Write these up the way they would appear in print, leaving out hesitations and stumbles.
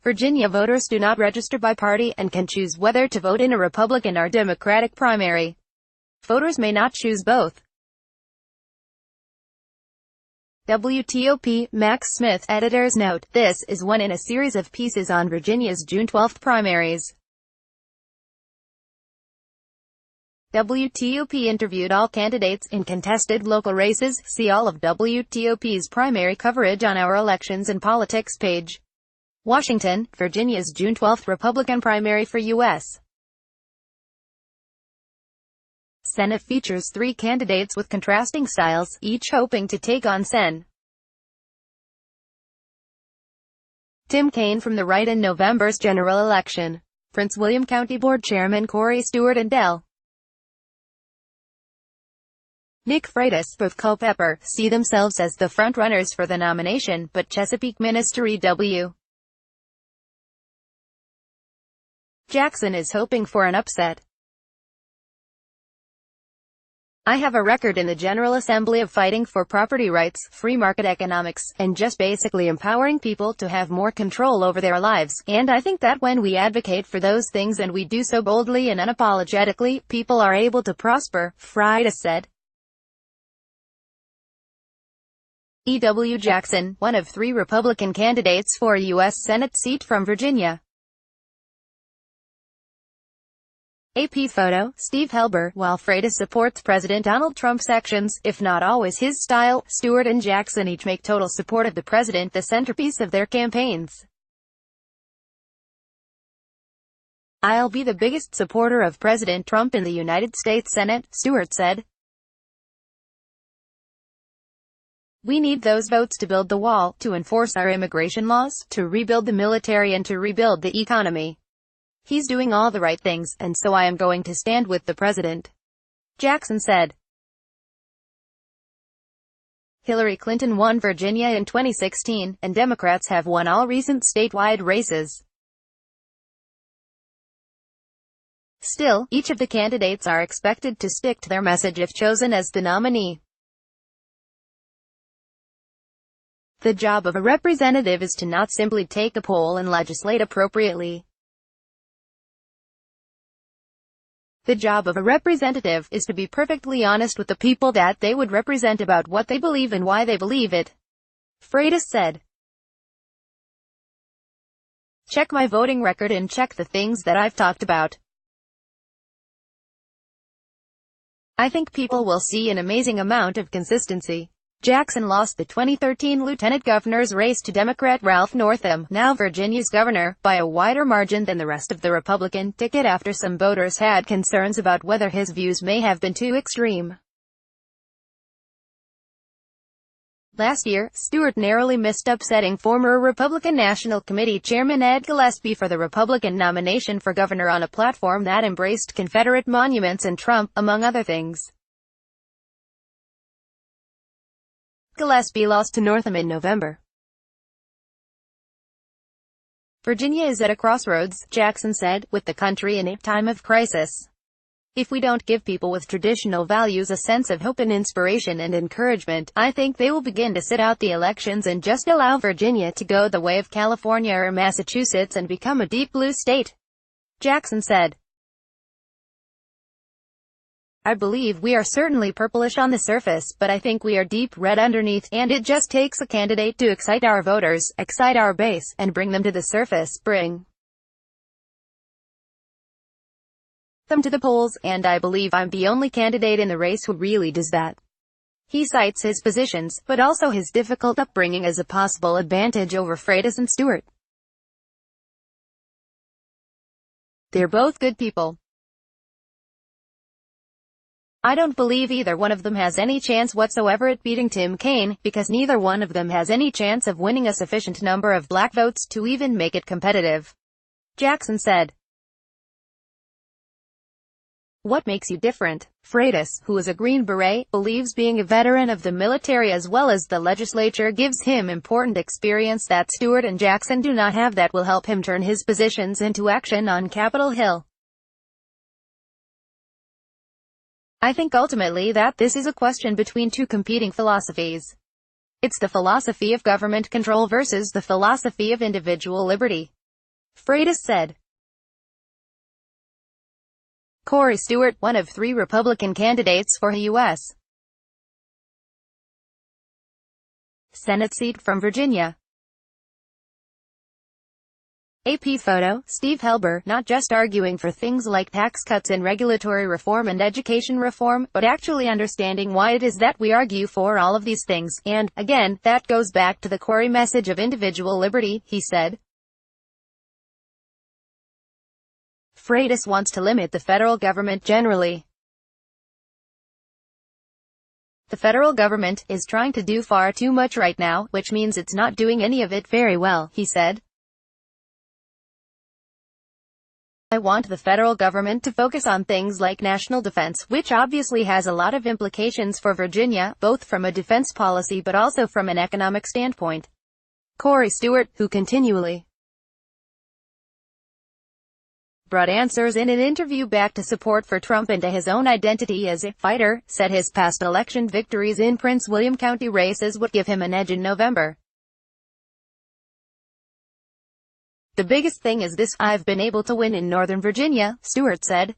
Virginia voters do not register by party and can choose whether to vote in a Republican or Democratic primary. Voters may not choose both. WTOP, Max Smith, editor's note. This is one in a series of pieces on Virginia's June 12 primaries. WTOP interviewed all candidates in contested local races. See all of WTOP's primary coverage on our Elections and Politics page. Washington, Virginia's June 12 Republican primary for U.S. Senate features 3 candidates with contrasting styles, each hoping to take on Sen. Tim Kaine from the right in November's general election. Prince William County Board Chairman Corey Stewart and Del. Nick Freitas, both Culpeper, see themselves as the front-runners for the nomination, but Chesapeake Minister E.W. Jackson is hoping for an upset. I have a record in the General Assembly of fighting for property rights, free market economics, and just basically empowering people to have more control over their lives, and I think that when we advocate for those things and we do so boldly and unapologetically, people are able to prosper, Freitas said. E.W. Jackson, one of 3 Republican candidates for a U.S. Senate seat from Virginia. AP photo, Steve Helber. While Freitas supports President Donald Trump's actions, if not always his style, Stewart and Jackson each make total support of the president the centerpiece of their campaigns. I'll be the biggest supporter of President Trump in the United States Senate, Stewart said. We need those votes to build the wall, to enforce our immigration laws, to rebuild the military and to rebuild the economy. He's doing all the right things, and so I am going to stand with the president, Jackson said. Hillary Clinton won Virginia in 2016, and Democrats have won all recent statewide races. Still, each of the candidates are expected to stick to their message if chosen as the nominee. The job of a representative is to not simply take a poll and legislate appropriately. The job of a representative is to be perfectly honest with the people that they would represent about what they believe and why they believe it, Freitas said. Check my voting record and check the things that I've talked about. I think people will see an amazing amount of consistency. Jackson lost the 2013 lieutenant governor's race to Democrat Ralph Northam, now Virginia's governor, by a wider margin than the rest of the Republican ticket after some voters had concerns about whether his views may have been too extreme. Last year, Stewart narrowly missed upsetting former Republican National Committee Chairman Ed Gillespie for the Republican nomination for governor on a platform that embraced Confederate monuments and Trump, among other things. Gillespie lost to Northam in November. Virginia is at a crossroads, Jackson said, with the country in a time of crisis. If we don't give people with traditional values a sense of hope and inspiration and encouragement, I think they will begin to sit out the elections and just allow Virginia to go the way of California or Massachusetts and become a deep blue state, Jackson said. I believe we are certainly purplish on the surface, but I think we are deep red underneath, and it just takes a candidate to excite our voters, excite our base, and bring them to the surface, bring them to the polls, and I believe I'm the only candidate in the race who really does that. He cites his positions, but also his difficult upbringing as a possible advantage over Freitas and Stewart. They're both good people. I don't believe either one of them has any chance whatsoever at beating Tim Kaine, because neither one of them has any chance of winning a sufficient number of black votes to even make it competitive, Jackson said. What makes you different? Freitas, who is a Green Beret, believes being a veteran of the military as well as the legislature gives him important experience that Stewart and Jackson do not have that will help him turn his positions into action on Capitol Hill. I think ultimately that this is a question between 2 competing philosophies. It's the philosophy of government control versus the philosophy of individual liberty. Freitas said. Corey Stewart, one of 3 Republican candidates for a U.S. Senate seat from Virginia. AP photo, Steve Helber, not just arguing for things like tax cuts and regulatory reform and education reform, but actually understanding why it is that we argue for all of these things, and, again, that goes back to the Corey message of individual liberty, he said. Freitas wants to limit the federal government generally. The federal government is trying to do far too much right now, which means it's not doing any of it very well, he said. I want the federal government to focus on things like national defense, which obviously has a lot of implications for Virginia, both from a defense policy but also from an economic standpoint. Corey Stewart, who continually brought answers in an interview back to support for Trump and to his own identity as a fighter, said his past election victories in Prince William County races would give him an edge in November. The biggest thing is this: I've been able to win in Northern Virginia, Stewart said.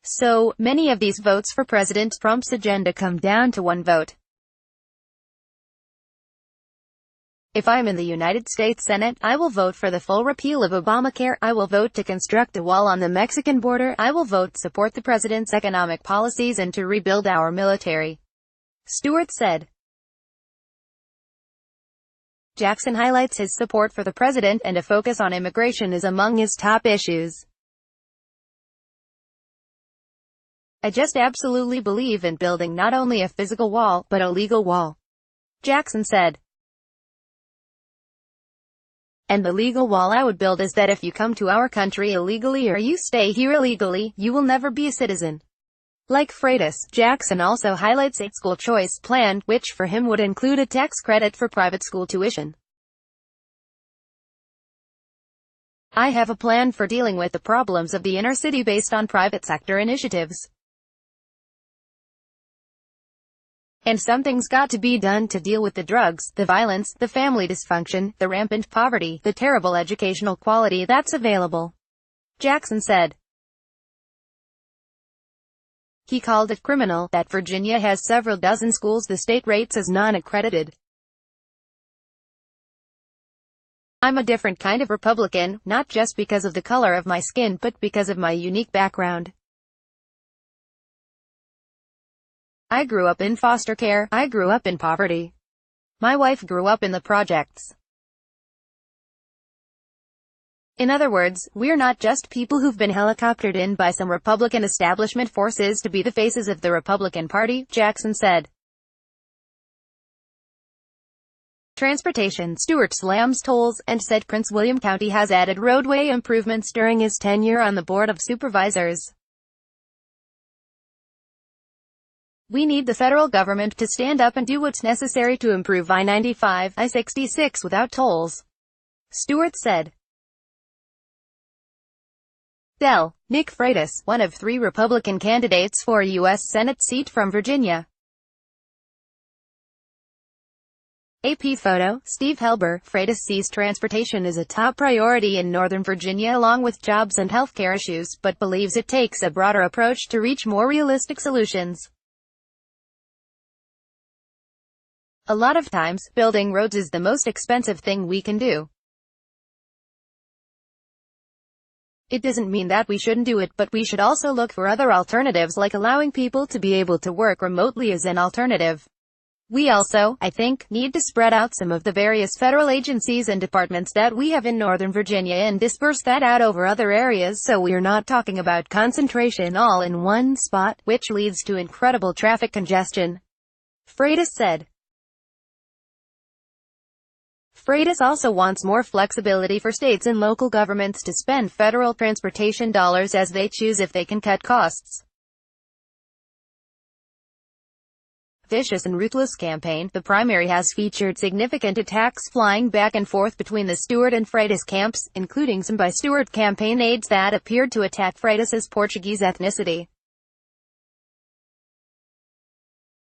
So many of these votes for President Trump's agenda come down to one vote. If I'm in the United States Senate, I will vote for the full repeal of Obamacare, I will vote to construct a wall on the Mexican border, I will vote to support the president's economic policies and to rebuild our military, Stewart said. Jackson highlights his support for the president and a focus on immigration is among his top issues. I just absolutely believe in building not only a physical wall, but a legal wall, Jackson said. And the legal wall I would build is that if you come to our country illegally or you stay here illegally, you will never be a citizen. Like Freitas, Jackson also highlights a school choice plan, which for him would include a tax credit for private school tuition. I have a plan for dealing with the problems of the inner city based on private sector initiatives. And something's got to be done to deal with the drugs, the violence, the family dysfunction, the rampant poverty, the terrible educational quality that's available, Jackson said. He called it criminal that Virginia has several dozen schools the state rates as non-accredited. I'm a different kind of Republican, not just because of the color of my skin but because of my unique background. I grew up in foster care, I grew up in poverty. My wife grew up in the projects. In other words, we're not just people who've been helicoptered in by some Republican establishment forces to be the faces of the Republican Party, Jackson said. Transportation, Stewart slams tolls, and said Prince William County has added roadway improvements during his tenure on the Board of Supervisors. We need the federal government to stand up and do what's necessary to improve I-95, I-66 without tolls, Stewart said. Nick Freitas, one of 3 Republican candidates for a U.S. Senate seat from Virginia. AP photo, Steve Helber. Freitas sees transportation as a top priority in Northern Virginia along with jobs and healthcare issues, but believes it takes a broader approach to reach more realistic solutions. A lot of times, building roads is the most expensive thing we can do. It doesn't mean that we shouldn't do it, but we should also look for other alternatives like allowing people to be able to work remotely as an alternative. We also, I think, need to spread out some of the various federal agencies and departments that we have in Northern Virginia and disperse that out over other areas so we're not talking about concentration all in one spot, which leads to incredible traffic congestion, Freitas said. Freitas also wants more flexibility for states and local governments to spend federal transportation dollars as they choose if they can cut costs. Vicious and ruthless campaign. The primary has featured significant attacks flying back and forth between the Stewart and Freitas camps, including some by Stewart campaign aides that appeared to attack Freitas's Portuguese ethnicity.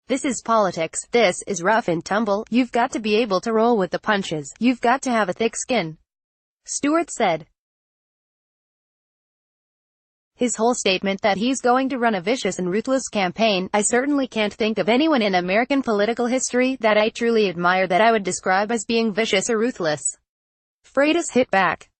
This is politics, this is rough and tumble, you've got to be able to roll with the punches, you've got to have a thick skin, Stewart said. His whole statement that he's going to run a vicious and ruthless campaign. I certainly can't think of anyone in American political history that I truly admire that I would describe as being vicious or ruthless. Freitas hit back.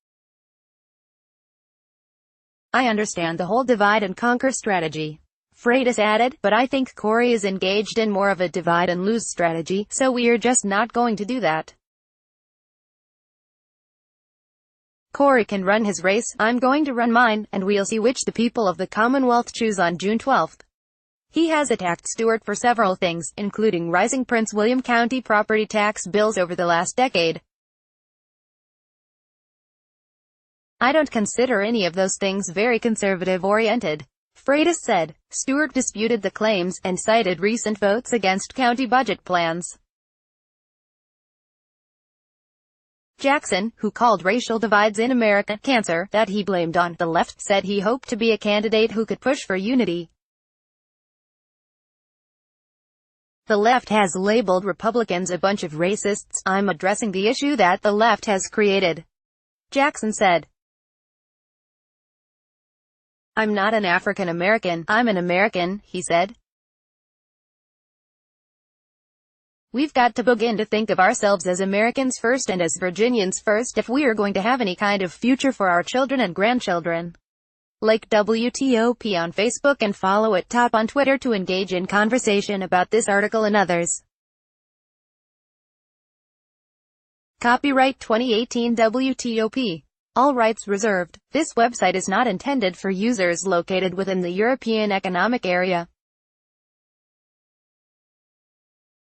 I understand the whole divide and conquer strategy. Freitas added, but I think Cory is engaged in more of a divide and lose strategy, so we're just not going to do that. Cory can run his race, I'm going to run mine, and we'll see which the people of the Commonwealth choose on June 12. He has attacked Stewart for several things, including rising Prince William County property tax bills over the last decade. I don't consider any of those things very conservative-oriented, Freitas said. Stewart disputed the claims, and cited recent votes against county budget plans. Jackson, who called racial divides in America cancer that he blamed on the left, said he hoped to be a candidate who could push for unity. The left has labeled Republicans a bunch of racists. I'm addressing the issue that the left has created, Jackson said. I'm not an African American, I'm an American, he said. We've got to begin to think of ourselves as Americans first and as Virginians first if we are going to have any kind of future for our children and grandchildren. Like WTOP on Facebook and follow at Top on Twitter to engage in conversation about this article and others. Copyright 2018 WTOP. All rights reserved. This website is not intended for users located within the European Economic Area.